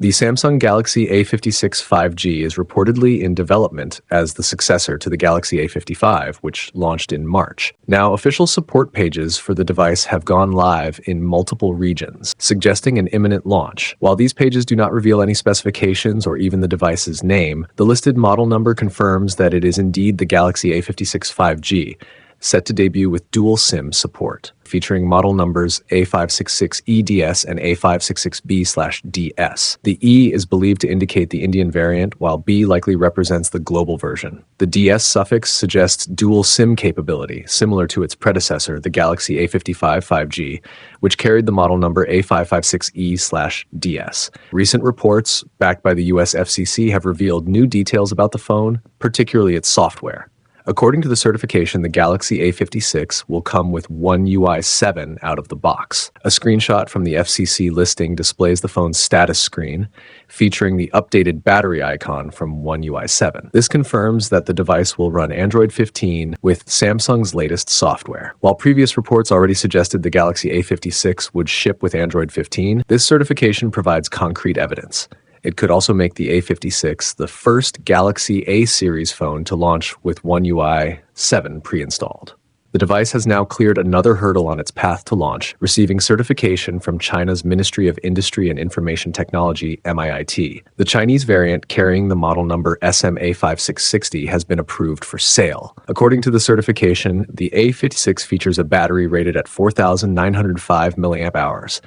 The Samsung Galaxy A56 5G is reportedly in development as the successor to the Galaxy A55, which launched in March. Now, official support pages for the device have gone live in multiple regions, suggesting an imminent launch. While these pages do not reveal any specifications or even the device's name, the listed model number confirms that it is indeed the Galaxy A56 5G, set to debut with dual SIM support, featuring model numbers A566EDS and A566B/DS. The E is believed to indicate the Indian variant, while B likely represents the global version. The DS suffix suggests dual SIM capability, similar to its predecessor, the Galaxy A55 5G, which carried the model number A556E/DS. Recent reports, backed by the US FCC, have revealed new details about the phone, particularly its software. According to the certification, the Galaxy A56 will come with One UI 7 out of the box. A screenshot from the FCC listing displays the phone's status screen, featuring the updated battery icon from One UI 7. This confirms that the device will run Android 15 with Samsung's latest software. While previous reports already suggested the Galaxy A56 would ship with Android 15, this certification provides concrete evidence. It could also make the A56 the first Galaxy A series phone to launch with One UI 7 pre-installed. The device has now cleared another hurdle on its path to launch, receiving certification from China's Ministry of Industry and Information Technology, MIIT. The Chinese variant, carrying the model number SMA5660, has been approved for sale. According to the certification, the A56 features a battery rated at 4,905 mAh.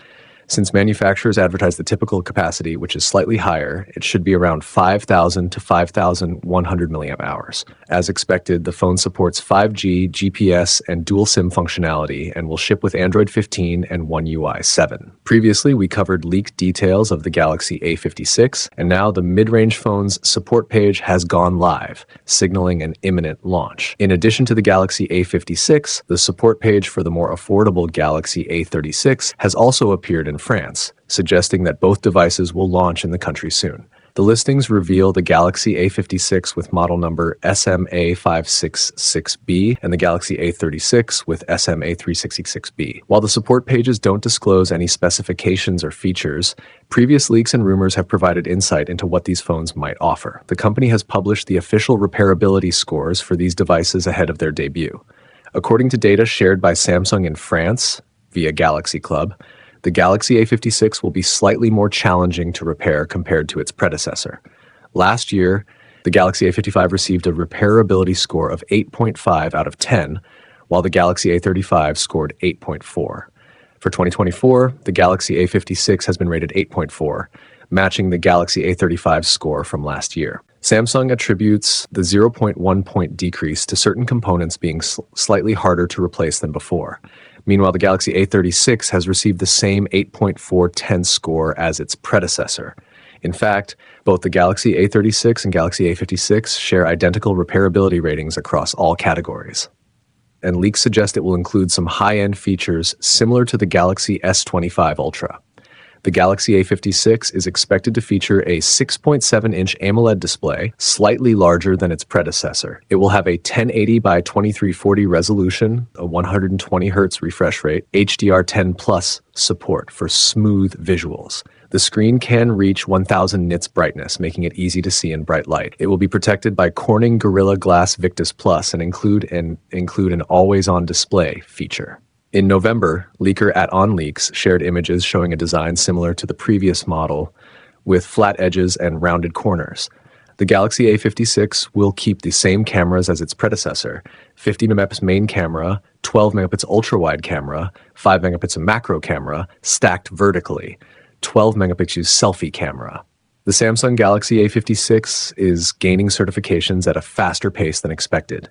Since manufacturers advertise the typical capacity, which is slightly higher, it should be around 5,000 to 5,100 mAh. As expected, the phone supports 5G, GPS, and dual SIM functionality and will ship with Android 15 and One UI 7. Previously, we covered leaked details of the Galaxy A56, and now the mid-range phone's support page has gone live, signaling an imminent launch. In addition to the Galaxy A56, the support page for the more affordable Galaxy A36 has also appeared in France, suggesting that both devices will launch in the country soon. The listings reveal the Galaxy A56 with model number SMA566B and the Galaxy A36 with SMA366B. While the support pages don't disclose any specifications or features, previous leaks and rumors have provided insight into what these phones might offer. The company has published the official repairability scores for these devices ahead of their debut. According to data shared by Samsung in France via Galaxy Club, the Galaxy A56 will be slightly more challenging to repair compared to its predecessor. Last year, the Galaxy A55 received a repairability score of 8.5 out of 10, while the Galaxy A35 scored 8.4. For 2024, the Galaxy A56 has been rated 8.4, matching the Galaxy A35 score from last year. Samsung attributes the 0.1 point decrease to certain components being slightly harder to replace than before. Meanwhile, the Galaxy A36 has received the same 8.410 score as its predecessor. In fact, both the Galaxy A36 and Galaxy A56 share identical repairability ratings across all categories. And leaks suggest it will include some high-end features similar to the Galaxy S25 Ultra. The Galaxy A56 is expected to feature a 6.7-inch AMOLED display, slightly larger than its predecessor. It will have a 1080 by 2340 resolution, a 120 Hz refresh rate, HDR10+ support for smooth visuals. The screen can reach 1000 nits brightness, making it easy to see in bright light. It will be protected by Corning Gorilla Glass Victus Plus and include an always-on display feature. In November, leaker @OnLeaks shared images showing a design similar to the previous model, with flat edges and rounded corners. The Galaxy A56 will keep the same cameras as its predecessor: 50MP main camera, 12MP ultra-wide camera, 5MP macro camera, stacked vertically, 12MP selfie camera. The Samsung Galaxy A56 is gaining certifications at a faster pace than expected.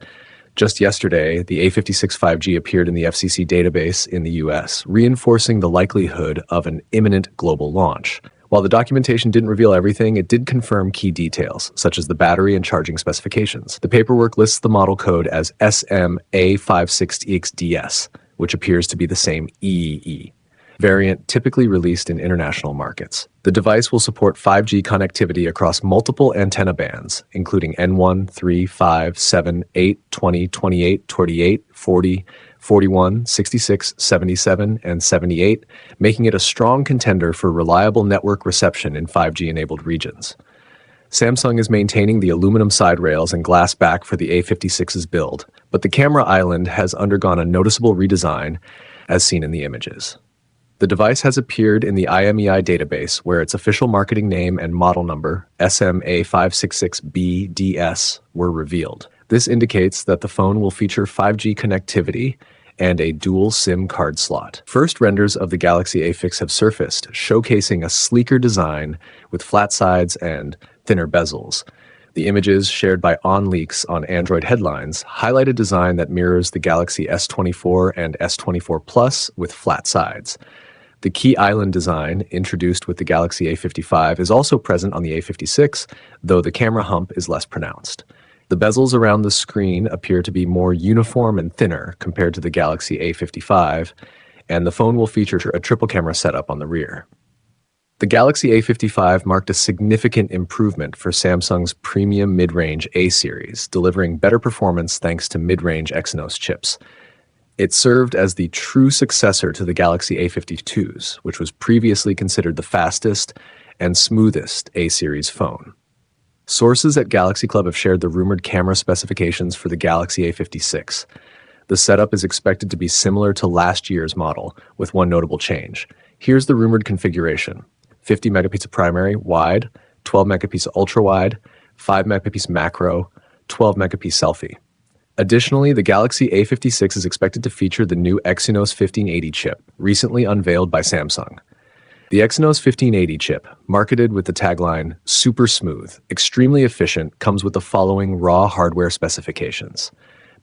Just yesterday, the A56 5G appeared in the FCC database in the US, reinforcing the likelihood of an imminent global launch. While the documentation didn't reveal everything, it did confirm key details, such as the battery and charging specifications. The paperwork lists the model code as SMA56XDS, which appears to be the same EEE. variant typically released in international markets. The device will support 5G connectivity across multiple antenna bands, including N1, 3, 5, 7, 8, 20, 28, 28, 40, 41, 66, 77, and 78, making it a strong contender for reliable network reception in 5G-enabled regions. Samsung is maintaining the aluminum side rails and glass back for the A56's build, but the camera island has undergone a noticeable redesign, as seen in the images. The device has appeared in the IMEI database, where its official marketing name and model number, SMA566BDS, were revealed. This indicates that the phone will feature 5G connectivity and a dual SIM card slot. First renders of the Galaxy A56 have surfaced, showcasing a sleeker design with flat sides and thinner bezels. The images shared by OnLeaks on Android headlines highlight a design that mirrors the Galaxy S24 and S24 Plus with flat sides. The key island design, introduced with the Galaxy A55, is also present on the A56, though the camera hump is less pronounced. The bezels around the screen appear to be more uniform and thinner compared to the Galaxy A55, and the phone will feature a triple camera setup on the rear. The Galaxy A55 marked a significant improvement for Samsung's premium mid-range A series, delivering better performance thanks to mid-range Exynos chips. It served as the true successor to the Galaxy A52s, which was previously considered the fastest and smoothest A series phone. Sources at Galaxy Club have shared the rumored camera specifications for the Galaxy A56. The setup is expected to be similar to last year's model, with one notable change. Here's the rumored configuration: 50 megapixel primary, wide, 12 megapixel ultra-wide, 5 megapixel macro, 12 megapixel selfie. Additionally, the Galaxy A56 is expected to feature the new Exynos 1580 chip, recently unveiled by Samsung. The Exynos 1580 chip, marketed with the tagline "super smooth, extremely efficient," comes with the following raw hardware specifications: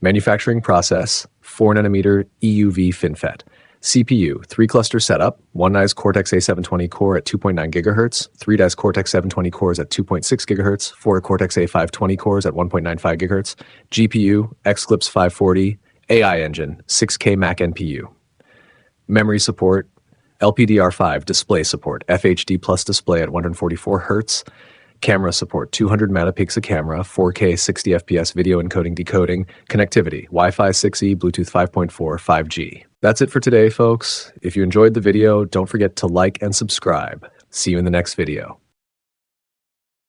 manufacturing process, 4nm EUV FinFET, CPU, 3-cluster setup, 1 NICE Cortex-A720 core at 2.9 GHz, 3 DICE Cortex-720 cores at 2.6 GHz, 4 Cortex-A520 cores at 1.95 GHz, GPU, Xclipse 540, AI engine, 6K Mac NPU. Memory support, LPDR5 display support, FHD plus display at 144 Hz, camera support, 200 megapixel camera, 4K 60 FPS video encoding decoding, connectivity, Wi-Fi 6E, Bluetooth 5.4, 5G. That's it for today, folks. If you enjoyed the video, don't forget to like and subscribe. See you in the next video.